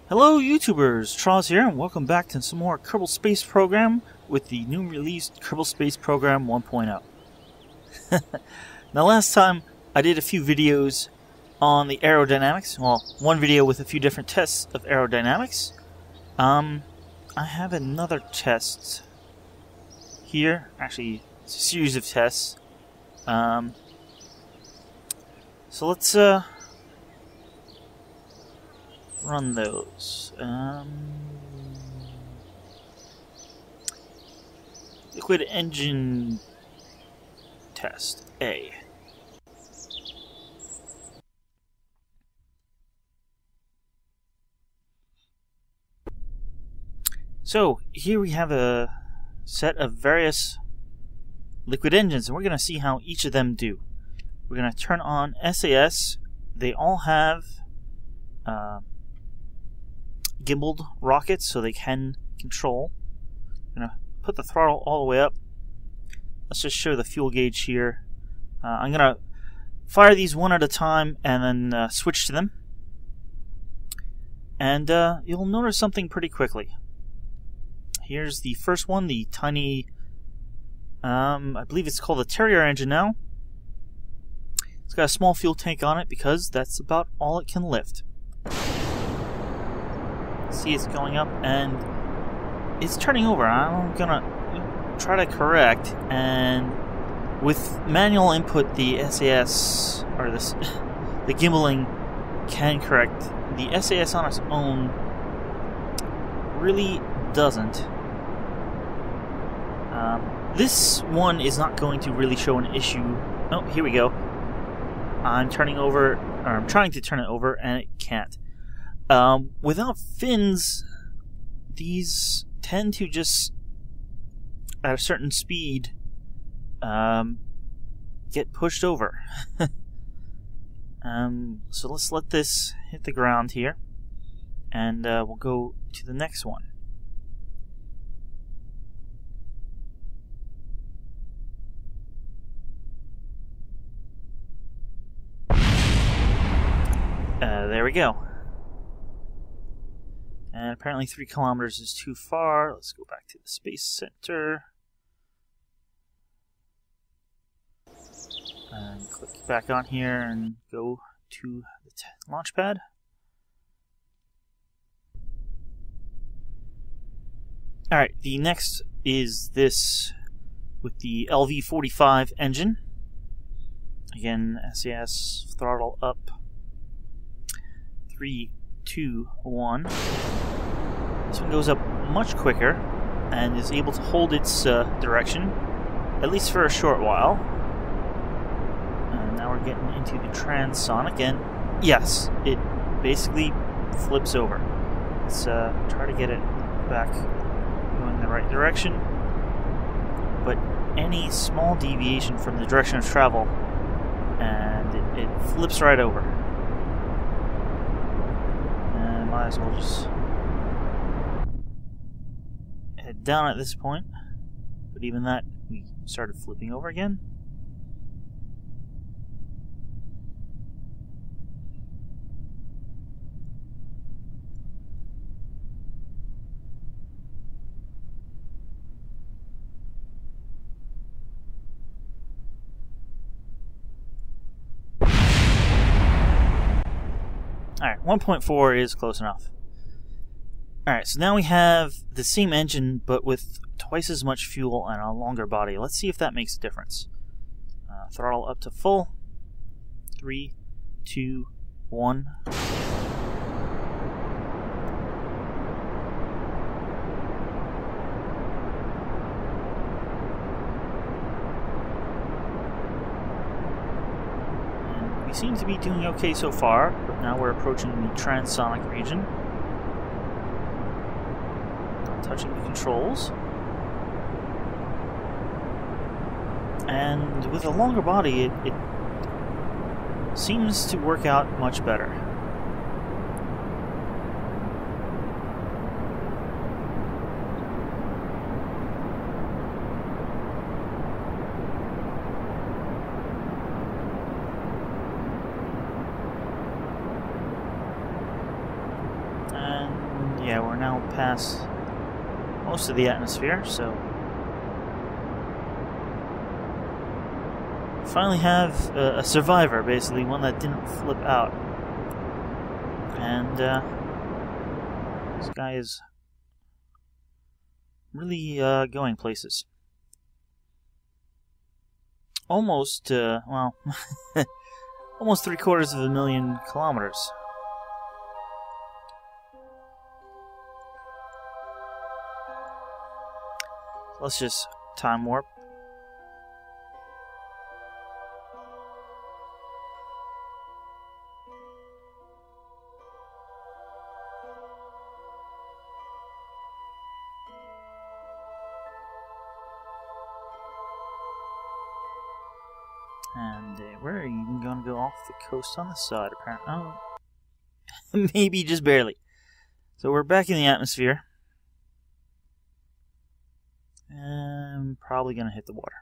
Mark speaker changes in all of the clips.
Speaker 1: Hello YouTubers, Charles here, and welcome back to some more Kerbal Space Program with the new released Kerbal Space Program 1.0. Now last time I did a few videos on the aerodynamics, well, one video with a few different tests of aerodynamics. I have another test here, actually it's a series of tests. So let's run those. Liquid engine test A. So here we have a set of various liquid engines, and we're going to see how each of them do. We're going to turn on SAS. They all have gimbaled rockets, so they can control. I'm going to put the throttle all the way up. Let's just show the fuel gauge here. I'm going to fire these one at a time and then switch to them. And you'll notice something pretty quickly. Here's the first one, the tiny, I believe it's called a Terrier engine now. It's got a small fuel tank on it because that's about all it can lift. See, it's going up and it's turning over. I'm gonna try to correct, and with manual input the SAS, or the gimbaling can correct. The SAS on its own really doesn't. This one is not going to really show an issue. Oh, here we go. I'm turning over, or I'm trying to turn it over, and it can't. Without fins, these tend to just, at a certain speed, get pushed over. So let's let this hit the ground here, and we'll go to the next one. There we go. And apparently 3 kilometers is too far. Let's go back to the Space Center. And click back on here and go to the launch pad. Alright, the next is this with the LV-45 engine. Again, SAS throttle up. 3, 2, 1. This one goes up much quicker and is able to hold its direction, at least for a short while. And now we're getting into the transonic, and yes, it basically flips over. Let's try to get it back going the right direction. But any small deviation from the direction of travel, and it flips right over. Might as well just head down at this point, but even that, we started flipping over again. Alright, 1.4 is close enough. Alright, so now we have the same engine, but with twice as much fuel and a longer body. Let's see if that makes a difference. Throttle up to full. 3, 2, 1. We seem to be doing okay so far, but now we're approaching the transonic region. Not touching the controls. And with a longer body, it seems to work out much better. And yeah, we're now past most of the atmosphere, so we finally have a survivor, basically, one that didn't flip out. And this guy is really going places. Almost, well, almost 750,000 kilometers. Let's just time warp. And where are you going to go off the coast on the side, apparently? Oh, maybe just barely. So we're back in the atmosphere. And probably going to hit the water.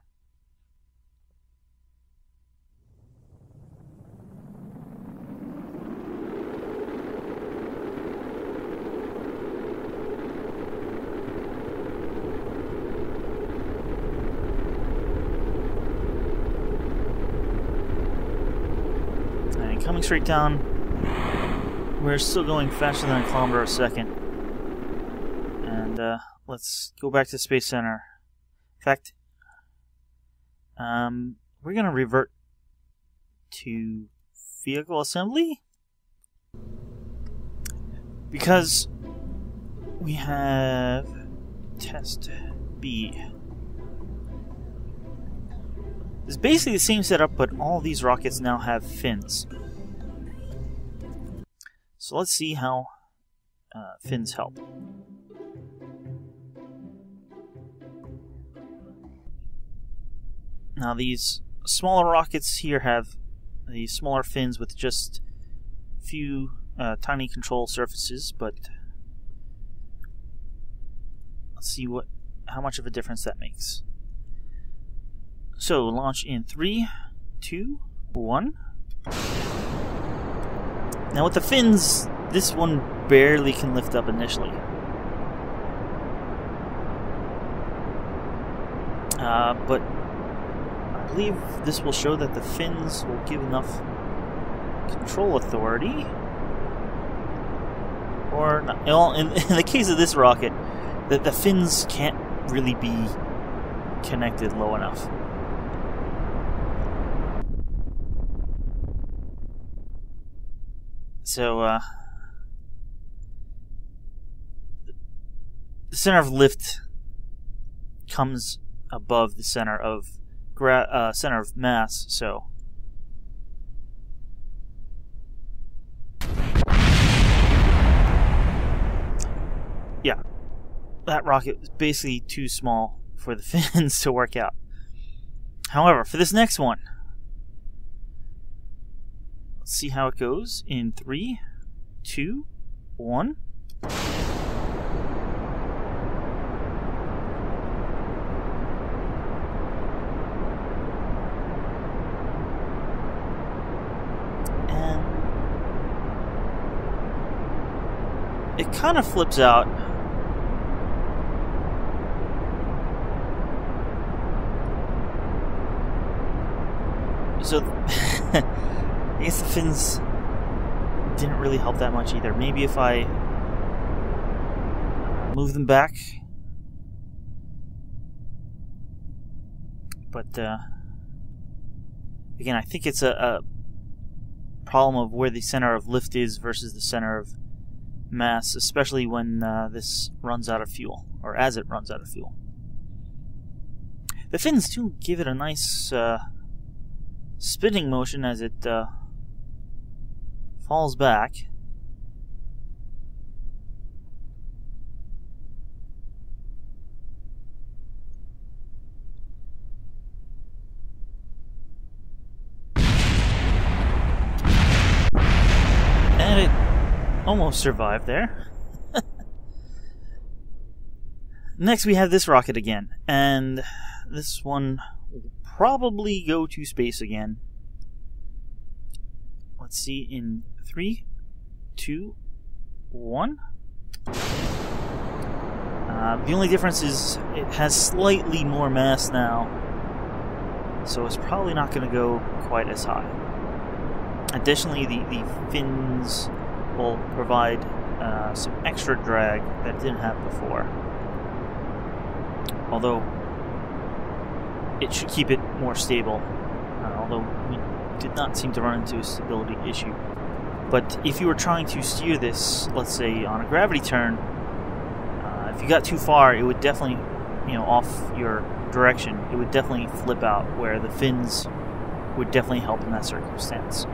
Speaker 1: And coming straight down, we're still going faster than a kilometer a second. And let's go back to the Space Center. In fact, we're going to revert to vehicle assembly because we have test B. It's basically the same setup, but all these rockets now have fins. So let's see how fins help. Now these smaller rockets here have the smaller fins with just a few tiny control surfaces, but let's see how much of a difference that makes. So launch in 3, 2, 1. Now with the fins, this one barely can lift up initially. But I believe this will show that the fins will give enough control authority. Or not. Well, in the case of this rocket, the fins can't really be connected low enough. So, the center of lift comes above the center of mass. So, yeah, that rocket was basically too small for the fins to work out. However, for this next one, let's see how it goes in 3, 2, 1. And it kind of flips out. So I guess the fins didn't really help that much either. Maybe if I move them back. But again, I think it's a problem of where the center of lift is versus the center of mass, especially when this runs out of fuel, or as it runs out of fuel. The fins do give it a nice spinning motion as it falls back. And it almost survived there. Next we have this rocket again, and this one will probably go to space again. Let's see in 3, 2, 1. The only difference is it has slightly more mass now, so it's probably not going to go quite as high. Additionally, the fins will provide some extra drag that it didn't have before. Although it should keep it more stable, although we did not seem to run into a stability issue. But if you were trying to steer this, let's say on a gravity turn, if you got too far, it would definitely, off your direction, it would definitely flip out, where the fins would definitely help in that circumstance.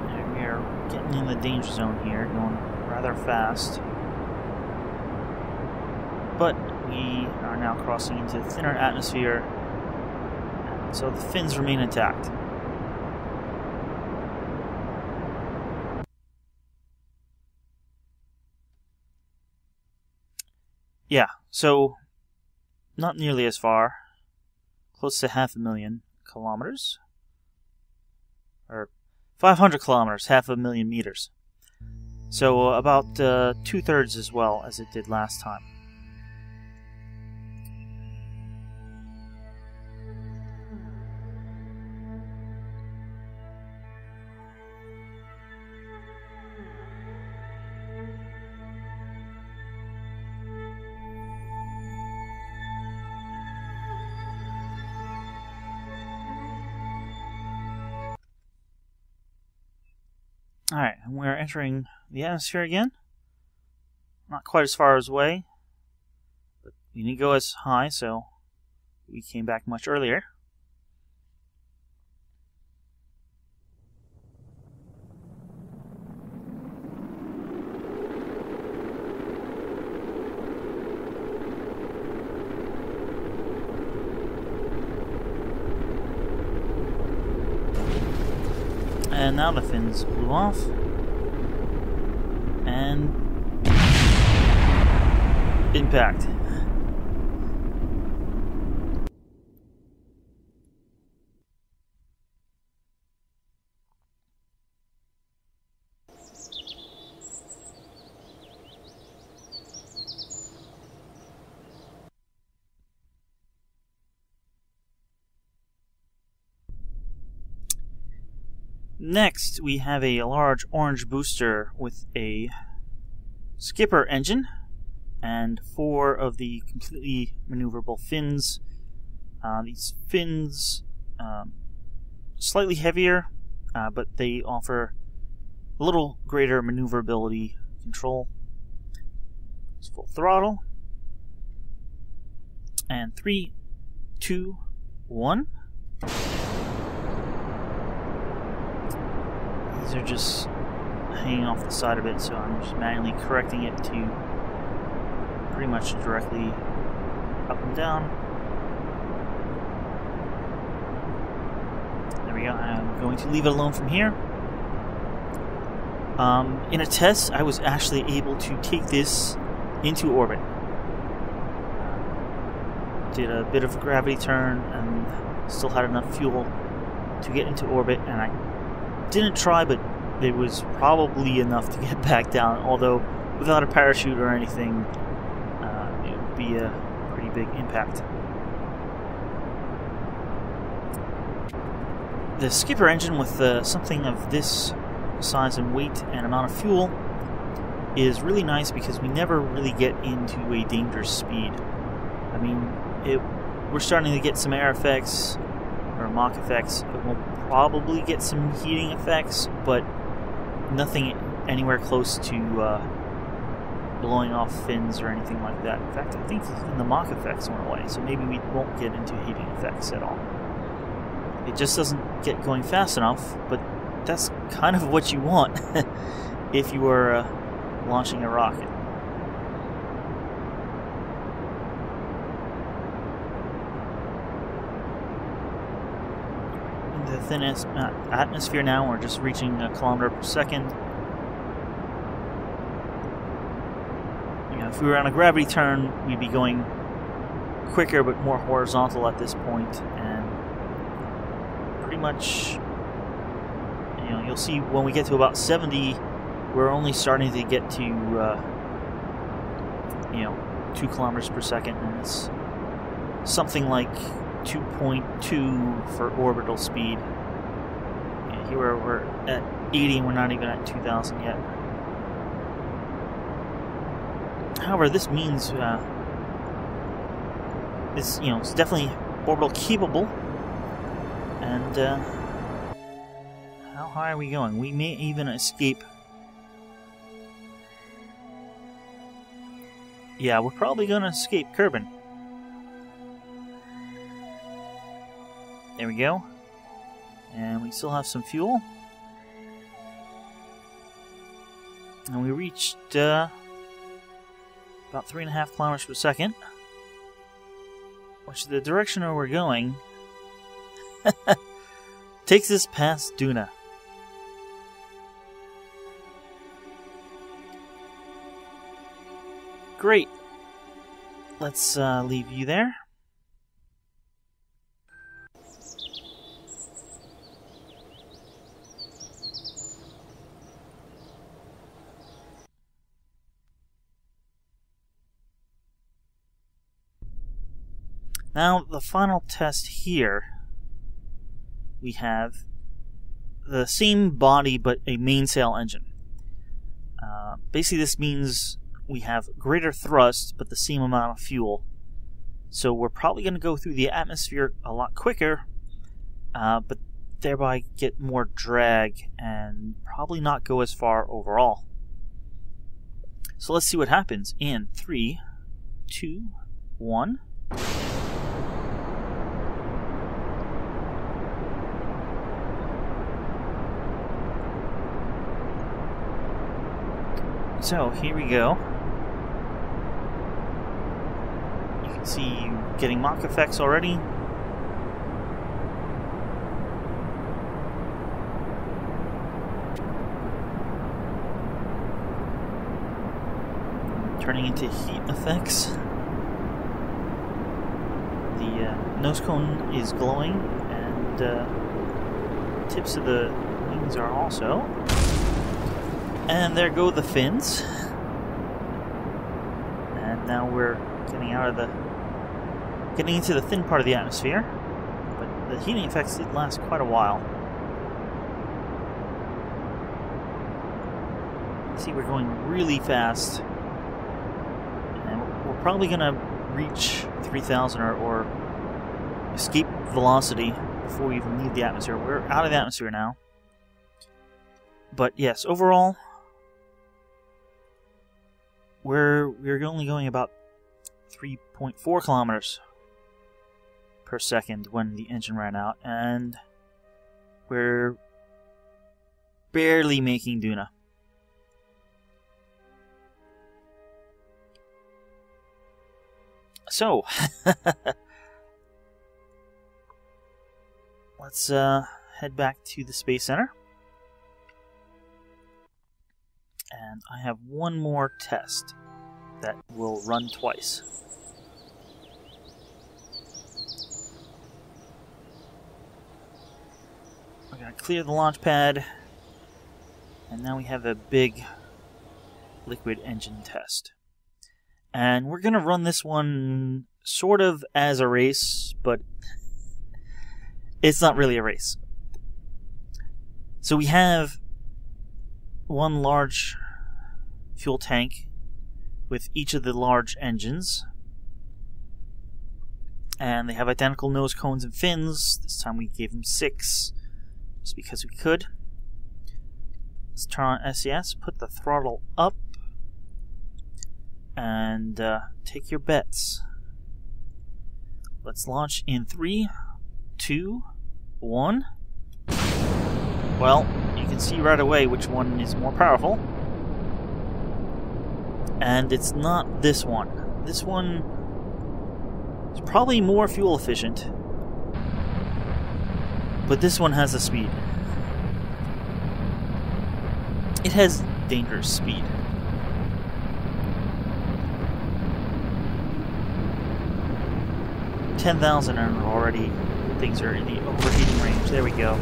Speaker 1: And we're getting in the danger zone here, going rather fast. But we are now crossing into thinner atmosphere, so the fins remain intact. Yeah, so not nearly as far, close to 500,000 kilometers, or 500 kilometers, 500,000 meters. So about 2/3 as well as it did last time. Alright, and we're entering the atmosphere again. Not quite as far away, but we didn't go as high, so we came back much earlier. And now the fins blew off, and impact. Next, we have a large orange booster with a skipper engine and 4 of the completely maneuverable fins. These fins slightly heavier, but they offer a little greater maneuverability control. It's full throttle. And 3, 2, 1. These are just hanging off the side of it, so I'm just manually correcting it to pretty much directly up and down. There we go. I'm going to leave it alone from here. In a test, I was actually able to take this into orbit. Did a bit of a gravity turn and still had enough fuel to get into orbit, and I didn't try, but it was probably enough to get back down, although without a parachute or anything, it would be a pretty big impact. The skipper engine with something of this size and weight and amount of fuel is really nice because we never really get into a dangerous speed. I mean, we're starting to get some air effects or Mach effects. It will probably get some heating effects, but nothing anywhere close to blowing off fins or anything like that. In fact, I think even the Mach effects went away, so maybe we won't get into heating effects at all. It just doesn't get going fast enough, but that's kind of what you want if you were launching a rocket. In the thin atmosphere now, we're just reaching 1 kilometer per second. If we were on a gravity turn, we'd be going quicker but more horizontal at this point, and pretty much You know, you'll see when we get to about 70, we're only starting to get to, you know, 2 kilometers per second, and it's something like 2.2 for orbital speed. Yeah, here we're at 80, and we're not even at 2,000 yet. However, this means it's, you know, it's definitely orbital capable. And how high are we going? We may even escape. Yeah, we're probably going to escape Kerbin. There we go. And we still have some fuel. And we reached about 3.5 kilometers per second. Which, the direction where we're going takes us past Duna. Great. Let's leave you there. Now, the final test here, we have the same body but a mainsail engine. Basically, this means we have greater thrust but the same amount of fuel. So we're probably going to go through the atmosphere a lot quicker, but thereby get more drag and probably not go as far overall. So let's see what happens in 3, 2, 1. So here we go. You can see getting Mach effects already. Turning into heat effects. The nose cone is glowing, and tips of the wings are also. And there go the fins. And now we're getting into the thin part of the atmosphere. But the heating effects did last quite a while. See, we're going really fast. And we're probably going to reach 3,000 or escape velocity before we even leave the atmosphere. We're out of the atmosphere now. But yes, overall, we're only going about 3.4 kilometers per second when the engine ran out, and we're barely making Duna. So, let's head back to the Space Center. And I have one more test that will run twice. We're going to clear the launch pad, and now we have a big liquid engine test. And we're going to run this one sort of as a race, but it's not really a race. So we have one large fuel tank with each of the large engines, and they have identical nose cones and fins. This time we gave them 6 just because we could. Let's turn on SES, put the throttle up, and take your bets. Let's launch in 3, 2, 1. Well, you can see right away which one is more powerful. And it's not this one. This one is probably more fuel efficient. But this one has the speed. It has dangerous speed. $10,000 and already things are in the overheating range. There we go.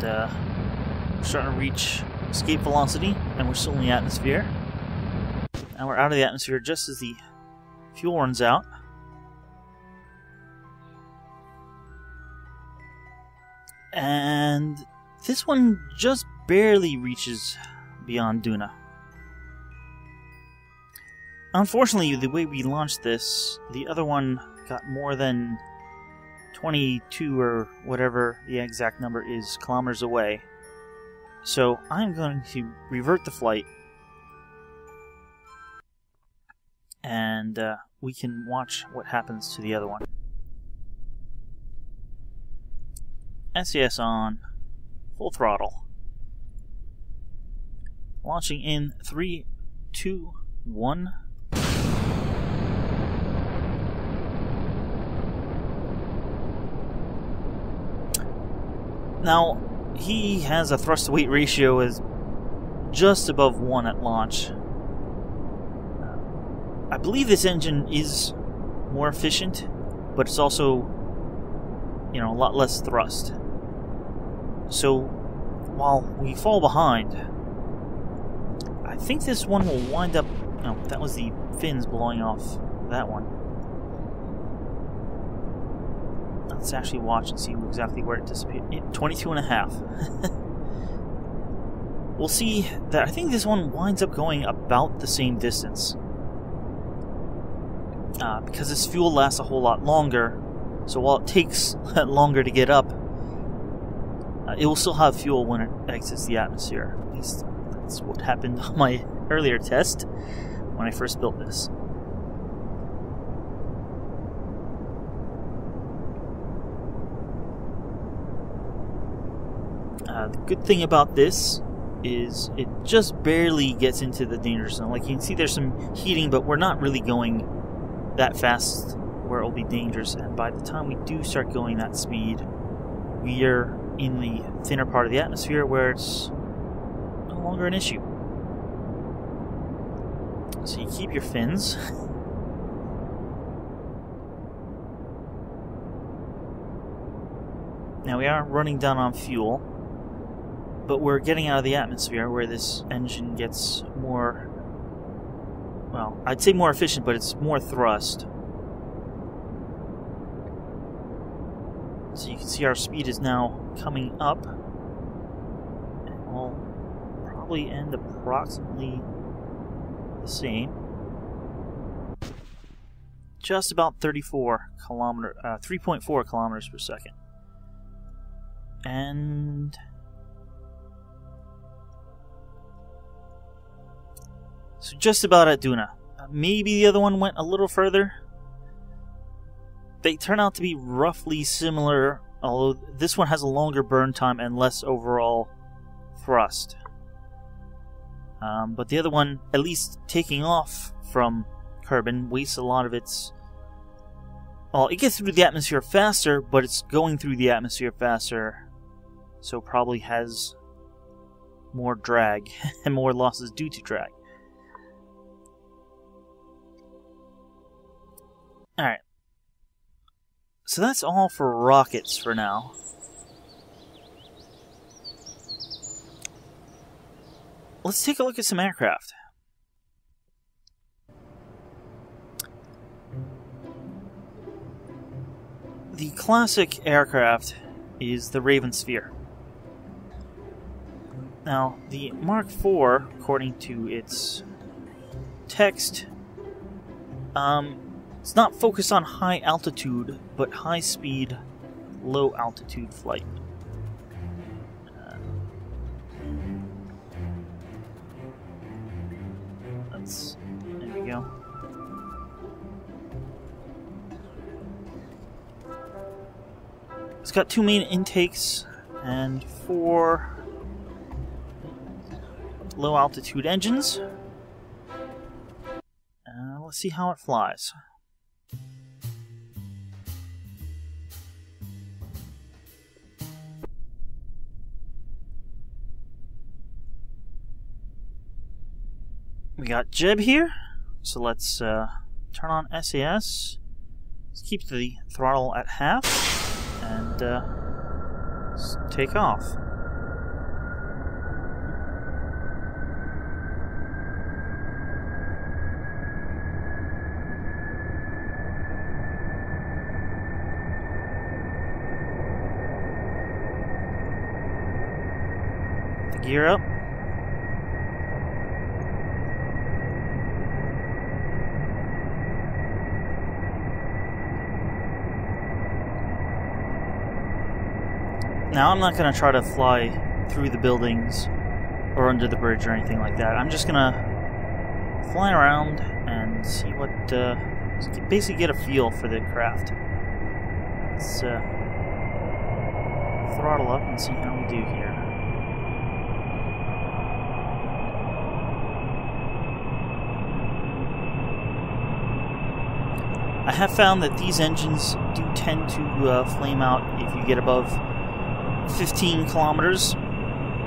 Speaker 1: And we're starting to reach escape velocity, and we're still in the atmosphere. Now we're out of the atmosphere just as the fuel runs out. And this one just barely reaches beyond Duna. Unfortunately, the way we launched this, the other one got more than 22 or whatever the exact number is kilometers away. So I'm going to revert the flight, and we can watch what happens to the other one. SAS on, full throttle. Launching in 3, 2, 1. Now, he has a thrust-to-weight ratio as just above 1 at launch. I believe this engine is more efficient, but it's also, a lot less thrust. So, while we fall behind, I think this one will wind up... No, that was the fins blowing off that one. Let's actually watch and see exactly where it disappeared. 22.5. We'll see that I think this one winds up going about the same distance. Because this fuel lasts a whole lot longer, so while it takes longer to get up, it will still have fuel when it exits the atmosphere. At least that's what happened on my earlier test when I first built this. The good thing about this is it just barely gets into the danger zone. Like you can see there's some heating, but we're not really going that fast where it will be dangerous. And by the time we do start going that speed, we are in the thinner part of the atmosphere where it's no longer an issue. So you keep your fins. Now we are running down on fuel, but we're getting out of the atmosphere where this engine gets more, well, I'd say more efficient, but it's more thrust. So you can see our speed is now coming up, and we'll probably end approximately the same. Just about 3.4 kilometers per second. And so just about at Duna. Maybe the other one went a little further. They turn out to be roughly similar, although this one has a longer burn time and less overall thrust. But the other one, at least taking off from Kerbal, wastes a lot of its... Well, it gets through the atmosphere faster, but it's going through the atmosphere faster, so probably has more drag and more losses due to drag. Alright. So that's all for rockets for now. Let's take a look at some aircraft. The classic aircraft is the Raven Sphere. Now, the Mark IV, according to its text, it's not focused on high altitude, but high speed, low altitude flight. There we go. It's got 2 main intakes and 4 low altitude engines. Let's see how it flies. We got Jeb here, so let's turn on SAS. Let's keep the throttle at half and take off. Gear up. Now, I'm not going to try to fly through the buildings or under the bridge or anything like that. I'm just going to fly around and see what, basically get a feel for the craft. Let's throttle up and see how we do here. I have found that these engines do tend to flame out if you get above 15 kilometers,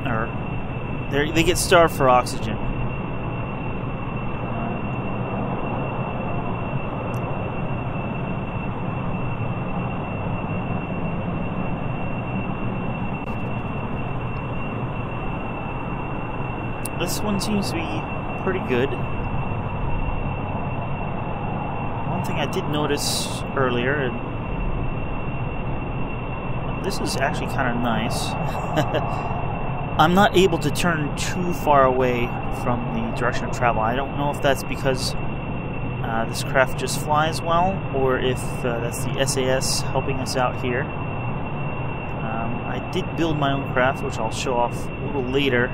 Speaker 1: or they get starved for oxygen. This one seems to be pretty good. One thing I did notice earlier, and this is actually kind of nice. I'm not able to turn too far away from the direction of travel. I don't know if that's because this craft just flies well, or if that's the SAS helping us out here. I did build my own craft, which I'll show off a little later,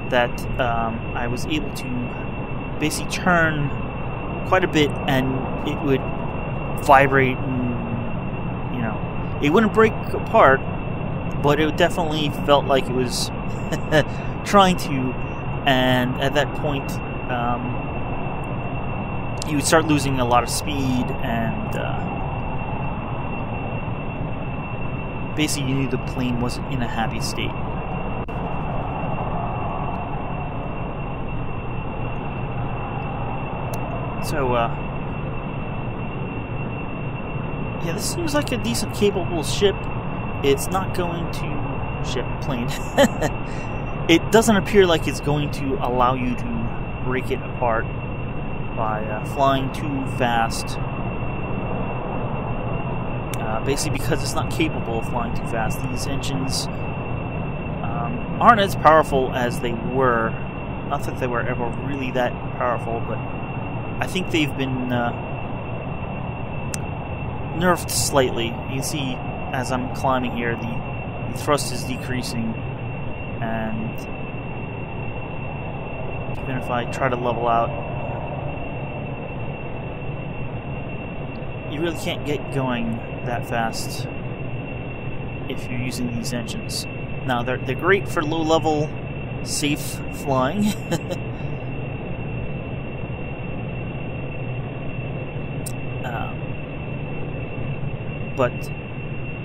Speaker 1: that I was able to basically turn quite a bit and it would vibrate and, it wouldn't break apart, but it definitely felt like it was trying to, and at that point you would start losing a lot of speed, and basically you knew the plane wasn't in a happy state. So, yeah, this seems like a decent, capable ship. It's not going to... plane. It doesn't appear like it's going to allow you to break it apart by flying too fast. Basically because it's not capable of flying too fast. These engines aren't as powerful as they were. Not that they were ever really that powerful, but I think they've been nerfed slightly. You can see as I'm climbing here, the thrust is decreasing, and even if I try to level out, you really can't get going that fast if you're using these engines. Now, they're great for low-level, safe flying. But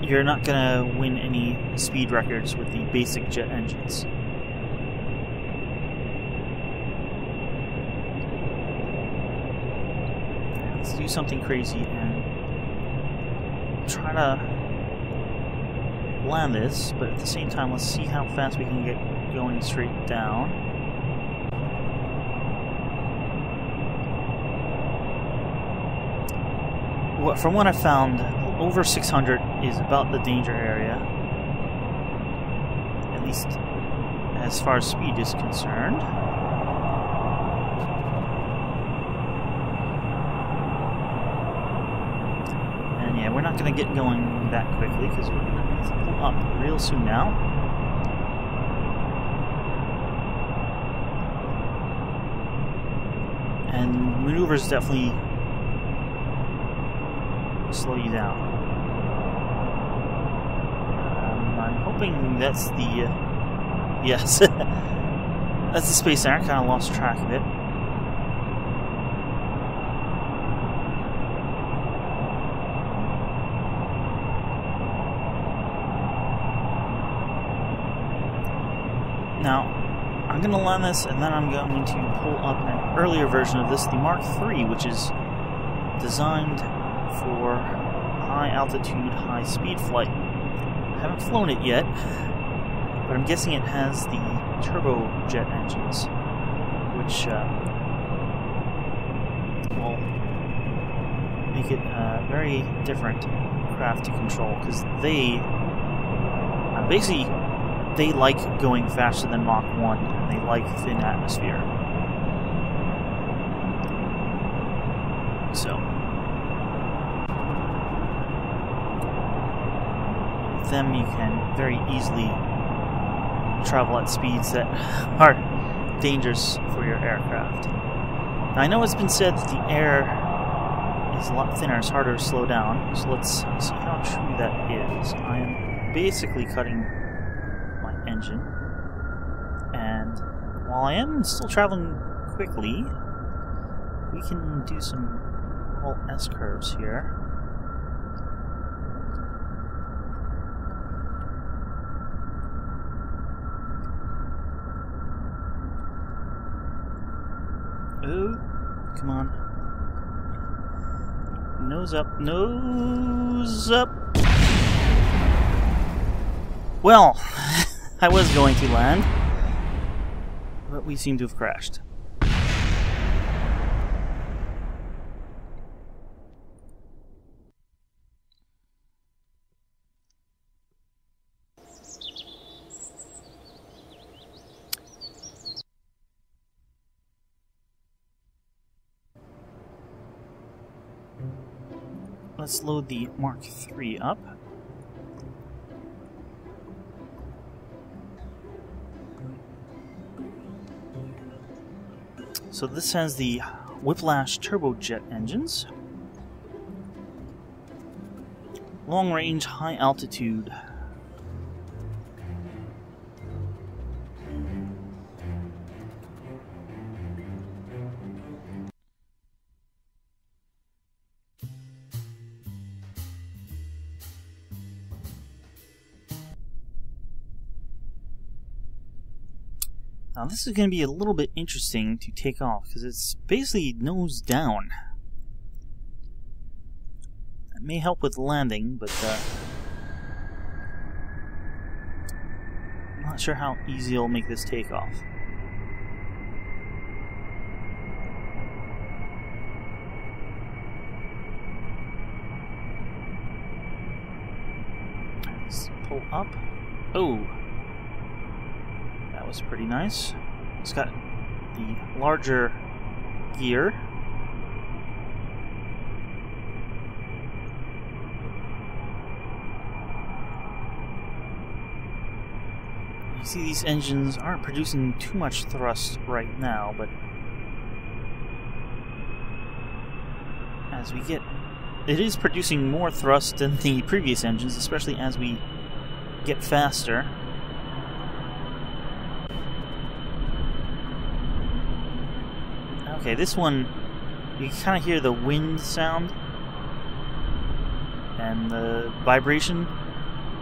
Speaker 1: you're not going to win any speed records with the basic jet engines. Let's do something crazy and try to land this, but at the same time, let's see how fast we can get going straight down. From what I found, over 600 is about the danger area, at least as far as speed is concerned. And yeah, we're not going to get going that quickly because we're going to pull up real soon now. And maneuvers definitely slow you down. I'm hoping that's the yes, that's the Space Center. Kind of lost track of it. Now, I'm going to land this, and then I'm going to pull up an earlier version of this, the Mark III, which is designed for high altitude, high speed flight. I haven't flown it yet, but I'm guessing it has the turbojet engines, which will make it a very different craft to control, because they basically they like going faster than Mach 1, and they like thin atmosphere. So, with them you can very easily travel at speeds that are dangerous for your aircraft. Now, I know it's been said that the air is a lot thinner, it's harder to slow down, so let's see how true that is. I am basically cutting my engine, and while I am still traveling quickly, we can do some little S-curves here. Oh, come on. Nose up, nose up. Well, I was going to land, but we seem to have crashed. Let's load the Mark III up. So this has the Whiplash turbojet engines. Long range, high altitude. Now this is going to be a little bit interesting to take off because it's basically nose down. It may help with landing, but I'm not sure how easy it'll make this takeoff. Let's pull up. Oh! That was pretty nice. It's got the larger gear. You see these engines aren't producing too much thrust right now, but as we get... It is producing more thrust than the previous engines, especially as we get faster. Okay, this one, you can kind of hear the wind sound and the vibration.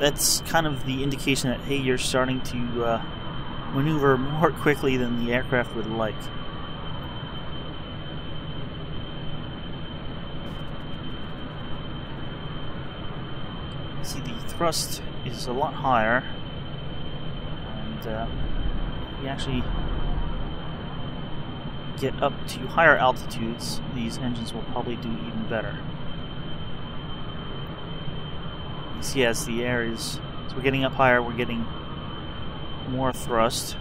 Speaker 1: That's kind of the indication that, hey, you're starting to maneuver more quickly than the aircraft would like. See, the thrust is a lot higher, and we actually get up to higher altitudes, these engines will probably do even better. You see, as the air is, as we're getting up higher, we're getting more thrust.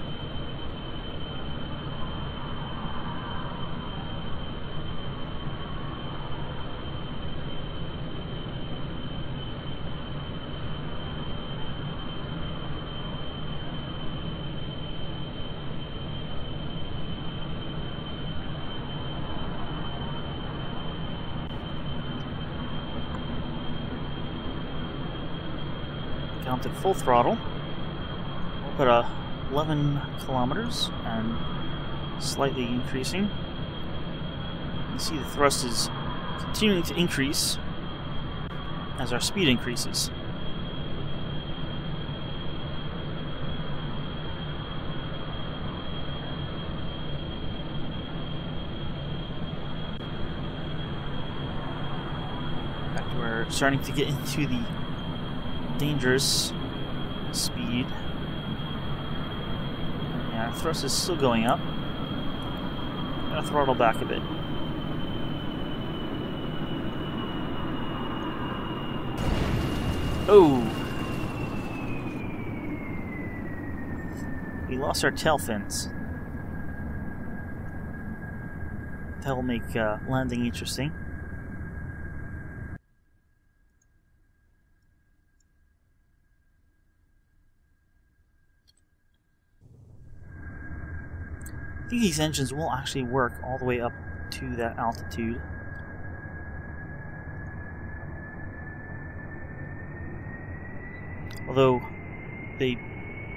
Speaker 1: Down to full throttle. We'll put 11 kilometers and slightly increasing. You see the thrust is continuing to increase as our speed increases. In fact, we're starting to get into the dangerous speed. Yeah, our thrust is still going up. I'm gonna throttle back a bit. Oh! lost our tail fins. That'll make landing interesting. I think these engines will actually work all the way up to that altitude. Although they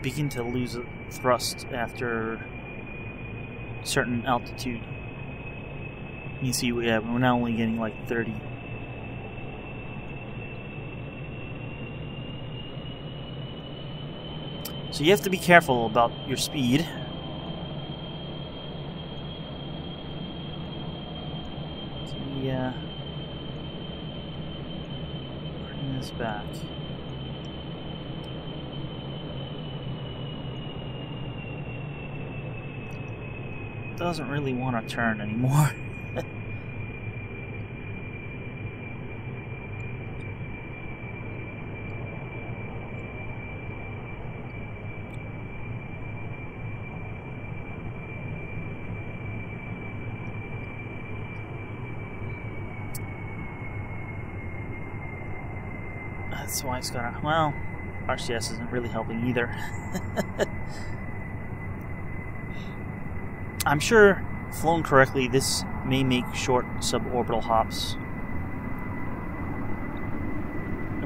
Speaker 1: begin to lose thrust after a certain altitude. You see, we're now only getting like 30. So you have to be careful about your speed. Bring this back. Doesn't really want to turn anymore. That's why it's gotta. Well, RCS isn't really helping either. I'm sure, flown correctly, this may make short suborbital hops.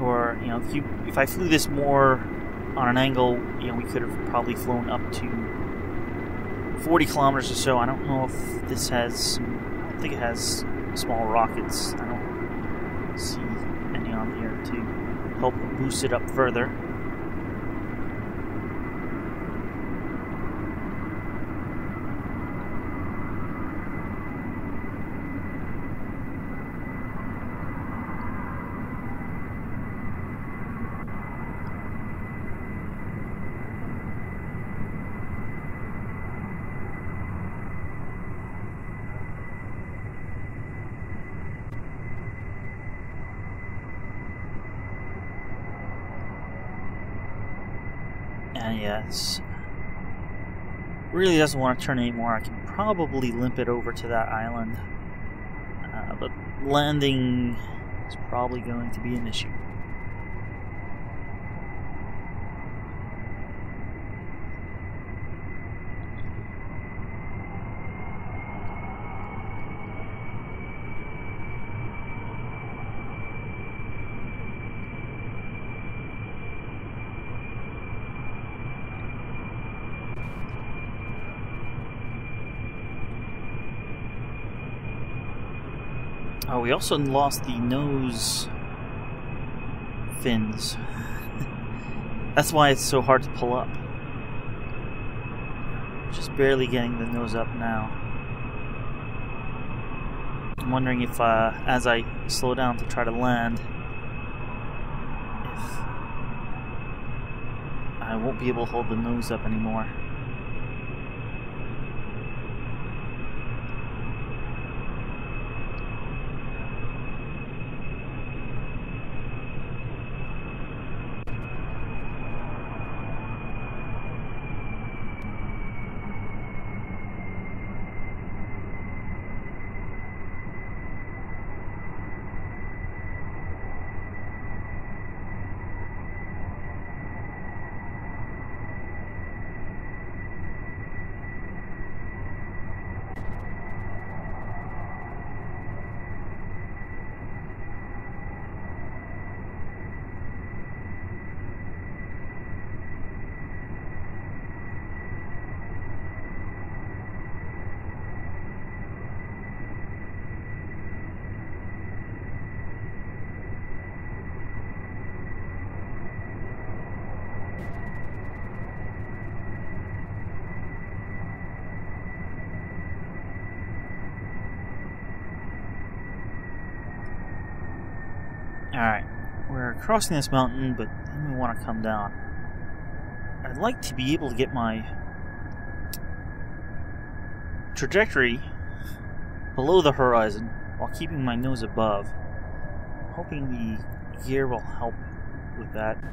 Speaker 1: Or, you know, if I flew this more on an angle, you know, we could have probably flown up to 40 kilometers or so. I don't know if this has. I don't think it has small rockets. I don't see any on here to help boost it up further. And yes, really doesn't want to turn anymore. I can probably limp it over to that island, but landing is probably going to be an issue. Oh, we also lost the nose fins. That's why it's so hard to pull up. Just barely getting the nose up now. I'm wondering if, as I slow down to try to land, if I won't be able to hold the nose up anymore. Alright, we're crossing this mountain, but then we want to come down. I'd like to be able to get my trajectory below the horizon while keeping my nose above. I'm hoping the gear will help with that.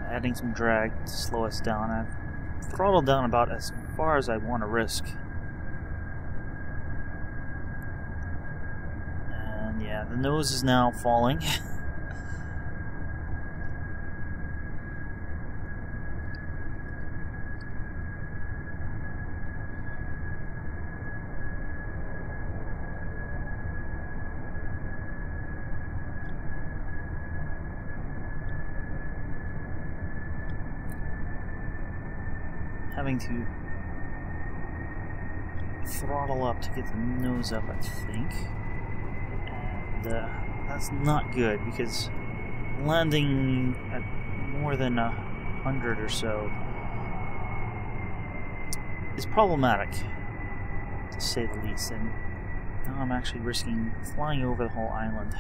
Speaker 1: Adding some drag to slow us down. throttled down about as far as I want to risk. And yeah, the nose is now falling. Having to throttle up to get the nose up, I think. And that's not good because landing at more than 100 or so is problematic, to say the least. And now I'm actually risking flying over the whole island.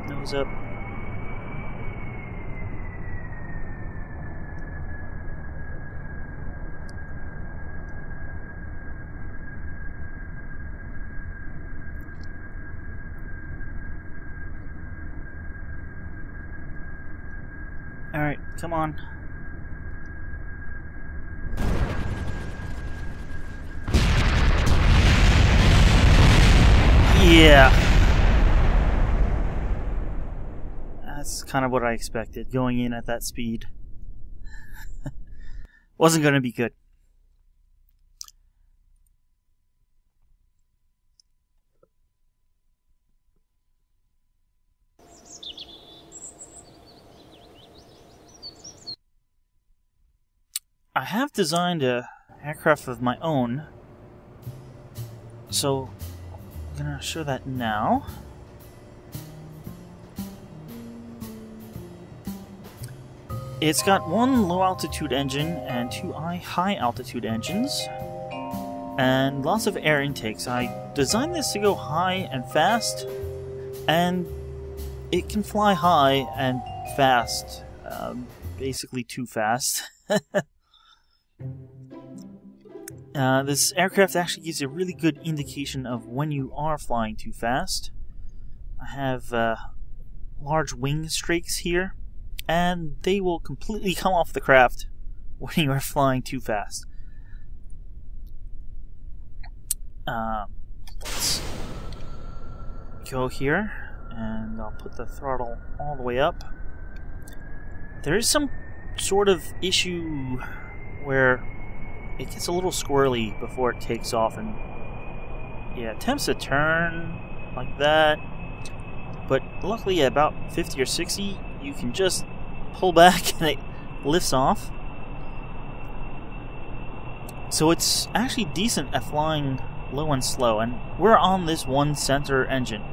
Speaker 1: Nose up. All right, come on. Yeah. That's kind of what I expected, going in at that speed. Wasn't going to be good. I have designed an aircraft of my own, so I'm going to show that now. It's got one low-altitude engine and two high-altitude engines, and lots of air intakes. I designed this to go high and fast, and it can fly high and fast, basically too fast. This aircraft actually gives you a really good indication of when you are flying too fast. I have large wing streaks here, and they will completely come off the craft when you are flying too fast. Let's go here, and I'll put the throttle all the way up. There is some sort of issue where it gets a little squirrely before it takes off, and yeah, it attempts to turn like that, but luckily at about 50 or 60 you can just pull back and it lifts off. So it's actually decent at flying low and slow, and we're on this one center engine,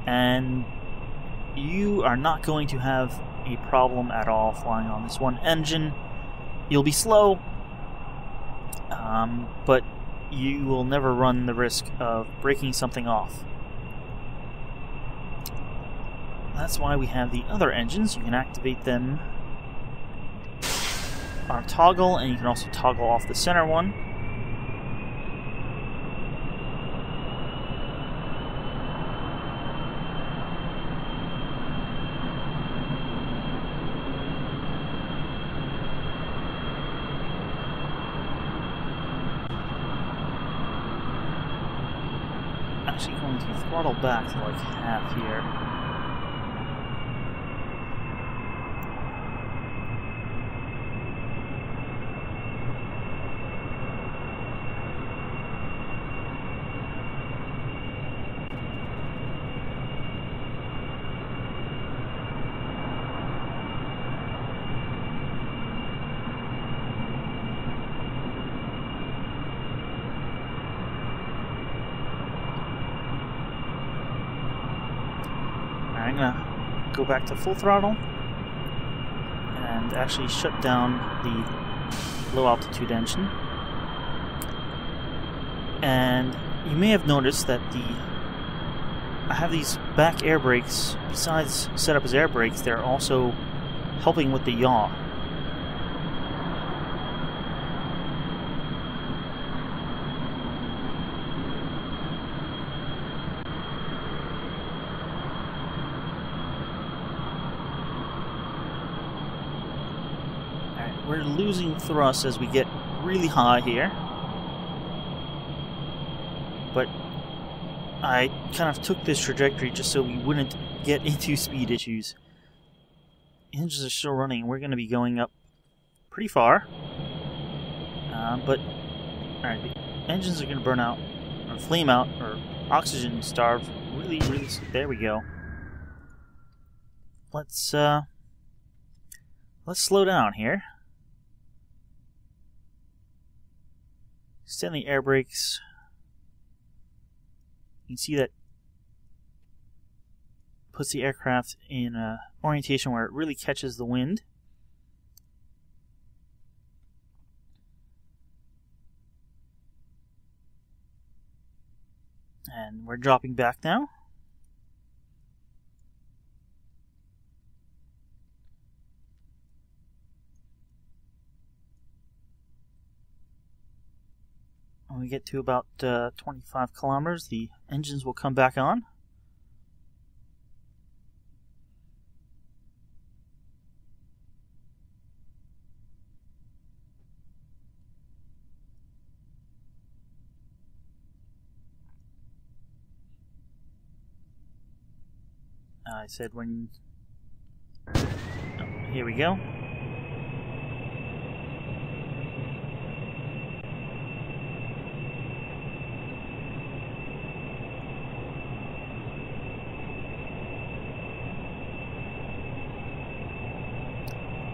Speaker 1: and you are not going to have a problem at all flying on this one engine. You'll be slow, but you will never run the risk of breaking something off. That's why we have the other engines. You can activate them on a toggle, and you can also toggle off the center one. Actually going to throttle back to like half here. I'm gonna go back to full throttle and actually shut down the low altitude engine. And you may have noticed that I have these back air brakes. Besides set up as air brakes, they're also helping with the yaw. we're losing thrust as we get really high here. But I kind of took this trajectory just so we wouldn't get into speed issues. Engines are still running. We're going to be going up pretty far. But, alright, the engines are going to burn out, or flame out, or oxygen starve really, really soon. There we go. Let's slow down here. Extend the air brakes. You can see that puts the aircraft in an orientation where it really catches the wind. And we're dropping back now. When we get to about 25 kilometers, the engines will come back on. I said when... Oh, here we go.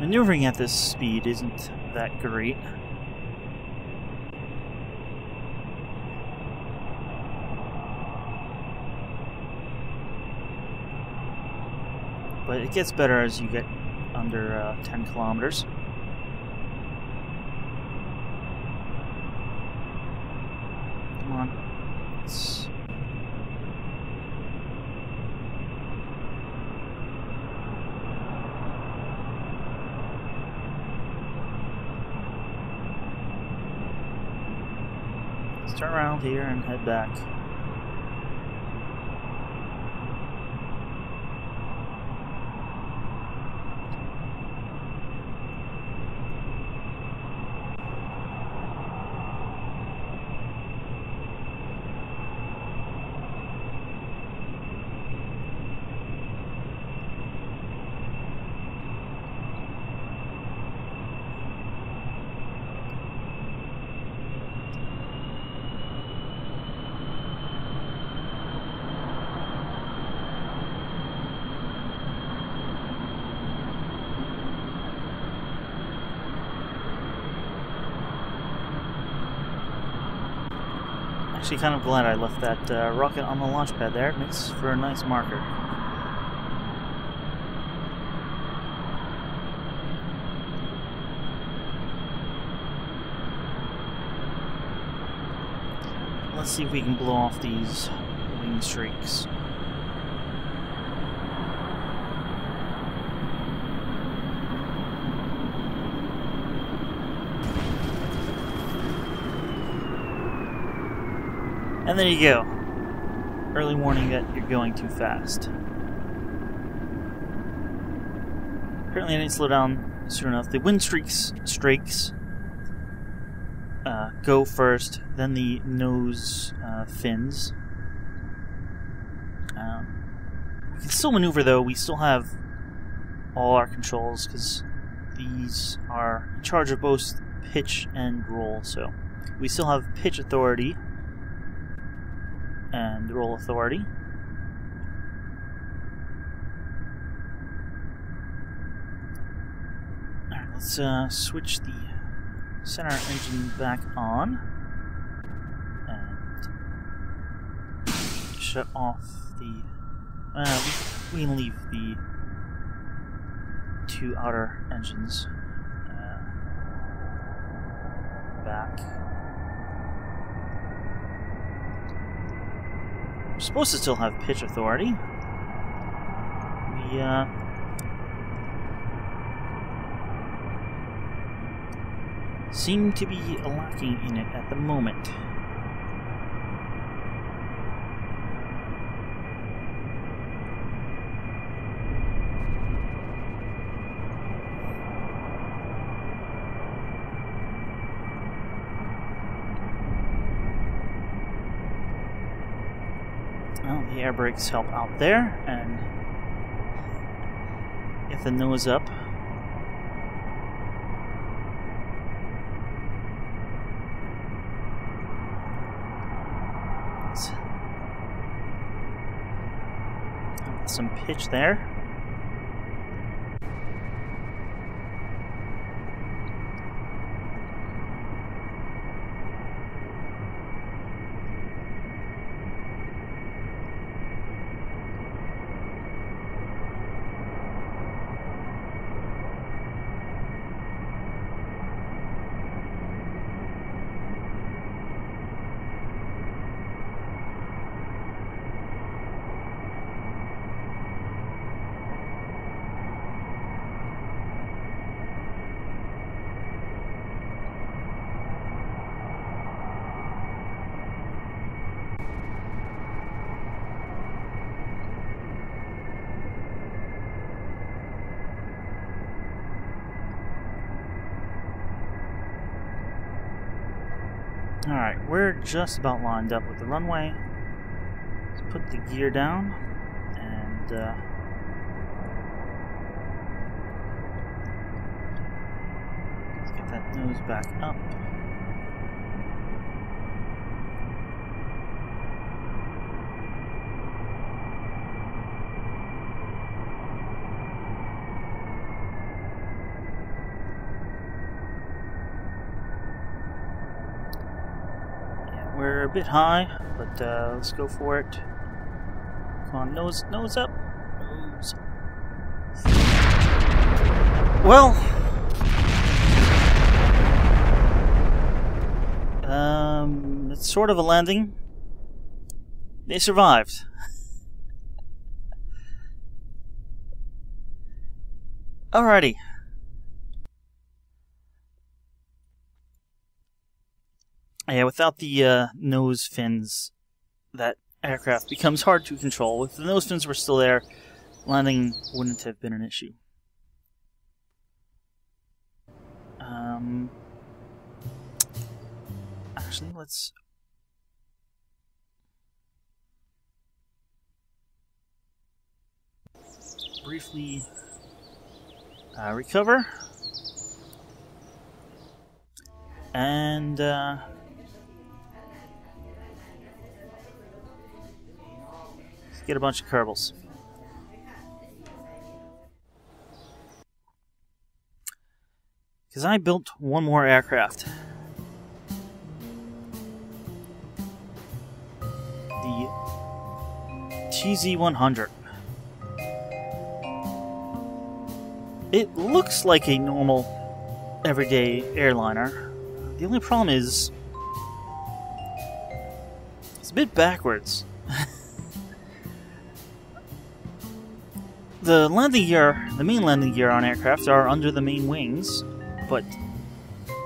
Speaker 1: Maneuvering at this speed isn't that great. But it gets better as you get under 10 kilometers. Come on. Let's... turn around here and head back. Actually kind of glad I left that rocket on the launch pad there. It makes for a nice marker. Let's see if we can blow off these wing streaks. And there you go. Early warning that you're going too fast. Apparently I didn't slow down soon enough. The wind streaks go first, then the nose fins. We can still maneuver though. We still have all our controls because these are in charge of both pitch and roll. So we still have pitch authority and roll authority. Alright, let's switch the center engine back on and shut off the... we can leave the two outer engines back. We're supposed to still have pitch authority. We seem to be lacking in it at the moment. The air brakes help out there, and get the nose up. Some pitch there. Alright, we're just about lined up with the runway. Let's put the gear down and let's get that nose back up. We're a bit high, but let's go for it. Come on, nose up. Nose. Well, it's sort of a landing. They survived. Alrighty. Yeah, without the nose fins, that aircraft becomes hard to control. If the nose fins were still there, landing wouldn't have been an issue. Actually, let's briefly recover. And let's get a bunch of Kerbals. Because I built one more aircraft. The TZ-100. It looks like a normal, everyday airliner. The only problem is it's a bit backwards. The landing gear, the main landing gear on aircraft are under the main wings, but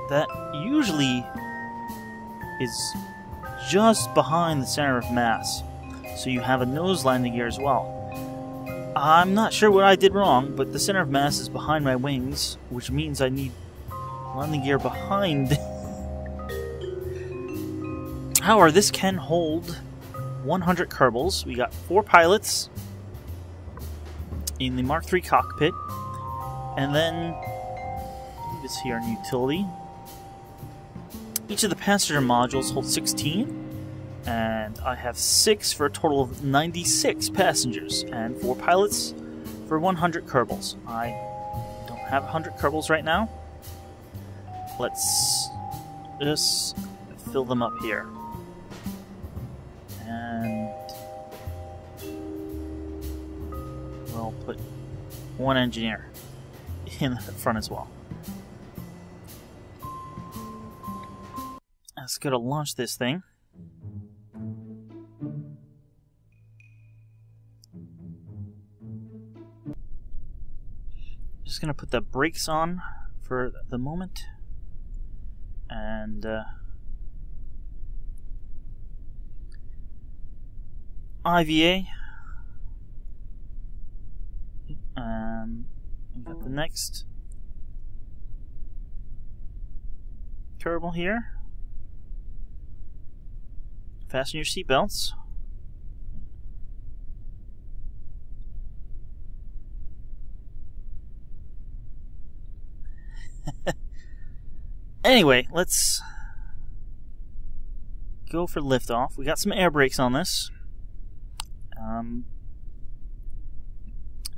Speaker 1: that usually is just behind the center of mass. So you have a nose landing gear as well. I'm not sure what I did wrong, but the center of mass is behind my wings, which means I need landing gear behind. However, this can hold 100 Kerbals. We got 4 pilots in the Mark III cockpit, and then this here in utility. Each of the passenger modules holds 16, and I have 6 for a total of 96 passengers, and 4 pilots for 100 Kerbals. I don't have 100 Kerbals right now. Let's just fill them up here. And we'll put 1 engineer in the front as well. Let's go to launch this thing. Just gonna put the brakes on for the moment, and IVA. We've got the next Kerbal here. Fasten your seatbelts. Anyway, let's go for liftoff. We got some air brakes on this. And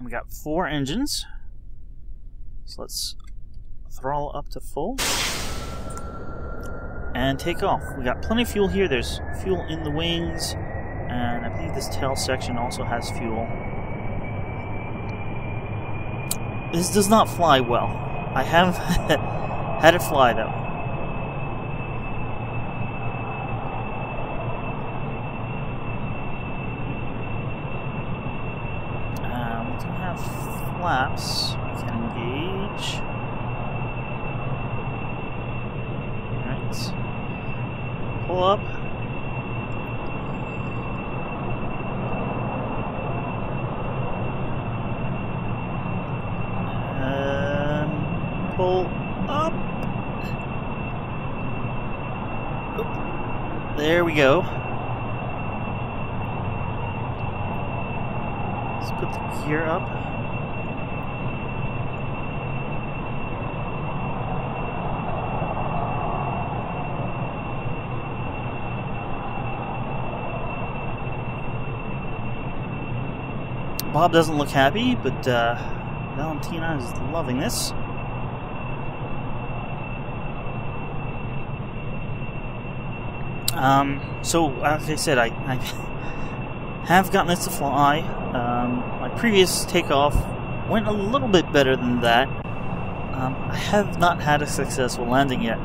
Speaker 1: we got 4 engines. So let's throttle up to full. And take off. We got plenty of fuel here. There's fuel in the wings. And I believe this tail section also has fuel. This does not fly well. I have had it fly though. We do have flaps we can engage. Alright. Pull up. Pull up. Oop. There we go. Let's put the gear up. Bob doesn't look happy, but Valentina is loving this. So, like I said, I have gotten this to fly. My previous takeoff went a little bit better than that. I have not had a successful landing yet.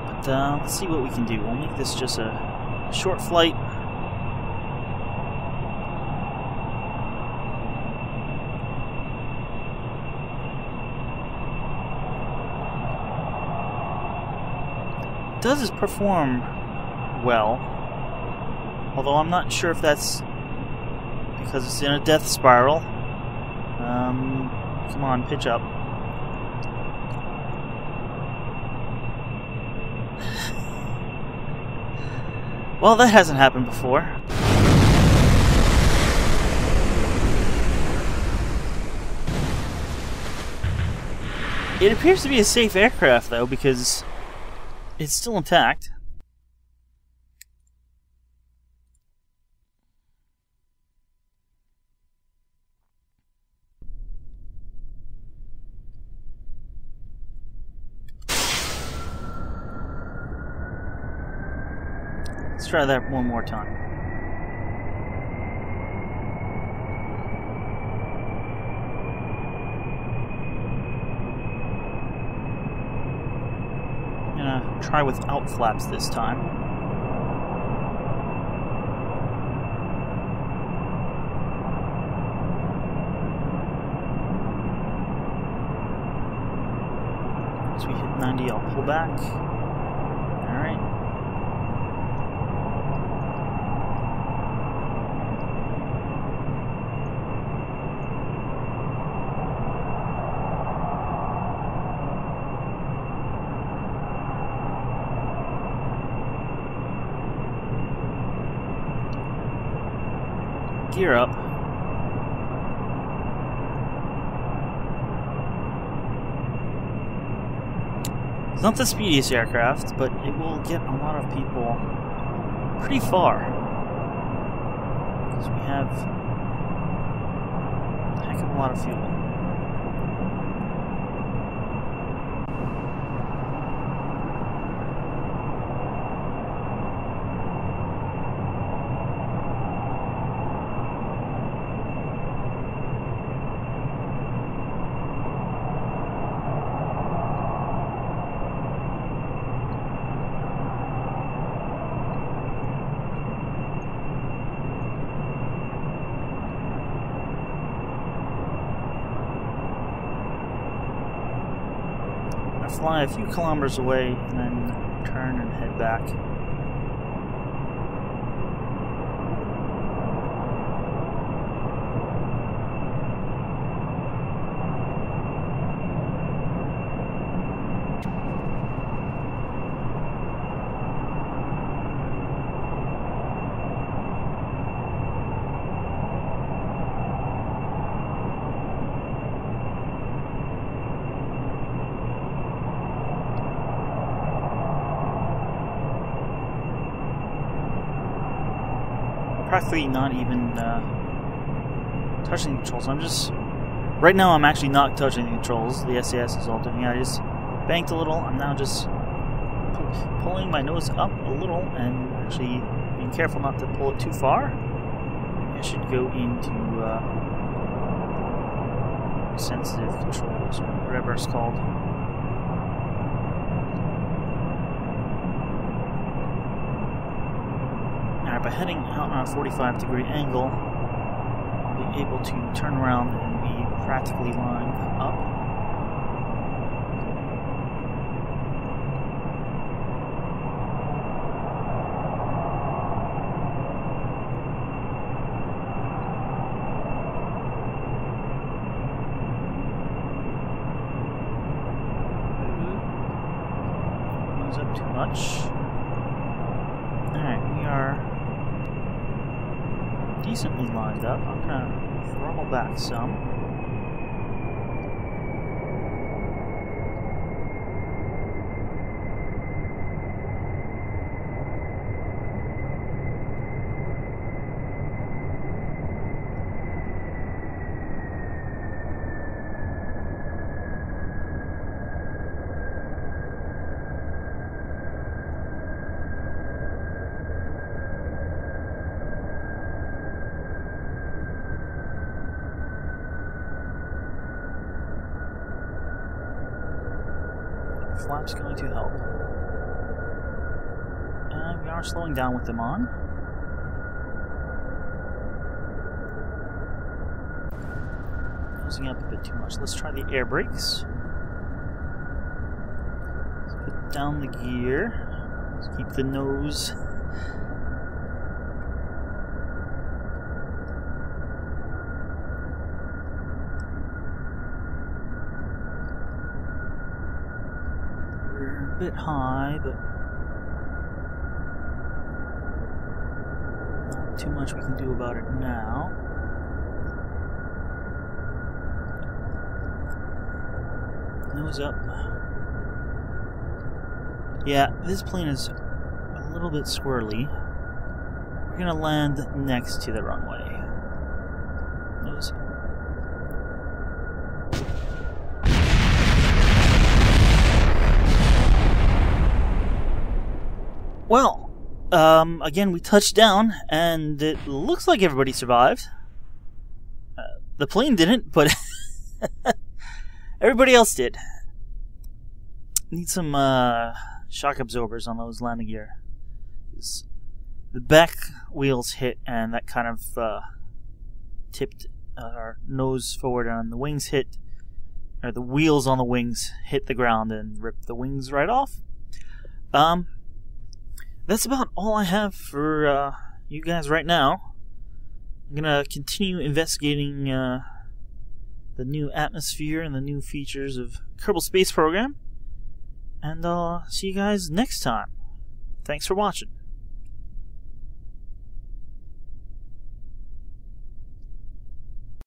Speaker 1: But let's see what we can do. We'll make this just a short flight. Does perform well, although I'm not sure if that's because it's in a death spiral. Come on, pitch up. Well, that hasn't happened before. It appears to be a safe aircraft, though, because it's still intact. Let's try that one more time. I'm gonna try without flaps this time. Once we hit 90, I'll pull back. Alright. Gear up. It's not the speediest aircraft, but it will get a lot of people pretty far. Because we have a heck of a lot of fuel. Fly a few kilometers away and then turn and head back. practically not even touching the controls. I'm just... Right now I'm actually not touching the controls. The SAS is all doing it. I just banked a little. I'm now just pulling my nose up a little and actually being careful not to pull it too far. I should go into sensitive controls or whatever it's called. Now, by heading out on a 45-degree angle, I'll be able to turn around and be practically lined up. Up too much. Alright, we are decently lined up. I'm gonna throttle back some. Flap's going to help. And we are slowing down with them on. Using up a bit too much. Let's try the air brakes. Let's put down the gear. Let's keep the nose. A bit high, but not too much we can do about it now. Nose up. Yeah, this plane is a little bit squirrely. We're gonna land next to the runway. Nose. Well, again, we touched down, and it looks like everybody survived. The plane didn't, but everybody else did. Need some shock absorbers on those landing gear. The back wheels hit, and that kind of tipped our nose forward, and the wings hit, or the wheels on the wings hit the ground and ripped the wings right off. That's about all I have for you guys right now. I'm gonna continue investigating the new atmosphere and the new features of Kerbal Space Program, and I'll see you guys next time. Thanks for watching.